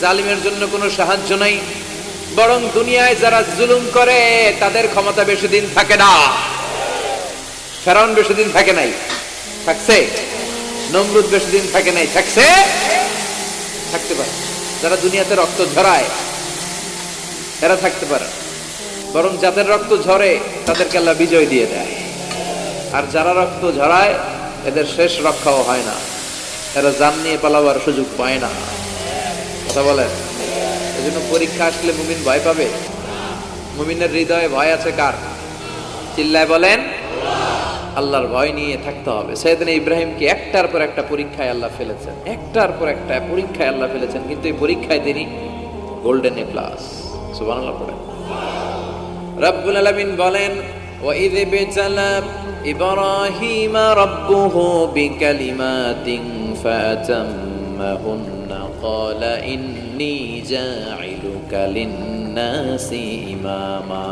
জালিমের জন্য কোনো সাহায্য নাই, বরং দুনিয়ায় যারা জুলুম করে তাদের ক্ষমতা বেশি দিন থাকে না। ফেরাউন বেশি দিন থাকে নাই, থাকছে। নমরুদ বেশি দিন থাকে নাই, থাকছে, থাকতে পারে। যারা দুনিয়াতে রক্ত ঝরায় এরা থাকতে পারে, বরং যাদের রক্ত ঝরে তাদেরকে আল্লাহ বিজয় দিয়ে দেয়। আর যারা রক্ত ঝরায় এদের শেষ রক্ষাও হয় না, এরা জান নিয়ে পালাবার সুযোগ পায় না। কথা বলেন। এই জন্য পরীক্ষা আসলে মুমিন ভয় পাবে? মুমিনের হৃদয়ে ভয় আছে কার? চিল্লায় বলেন। আল্লাহর ভয় নিয়ে থাকতে হবে। সাইয়েদনা ইব্রাহিমকে একটার পর একটা পরীক্ষায় আল্লাহ ফেলেছেন, একটার পর একটা পরীক্ষায় আল্লাহ ফেলেছেন, কিন্তু এই পরীক্ষায় তিনি গোল্ডেন এ প্লাস। সুবহানাল্লাহ পড়েন। রব্বুল আলামিন বলেন, ওয়া ইয বিতালা ইব্রাহিমা রাব্বুহু বিকালিমাতিন ফাতাম্মাহুন্না ক্বালা ইন্নী জাইলুকা লিন-নাসি ইমামা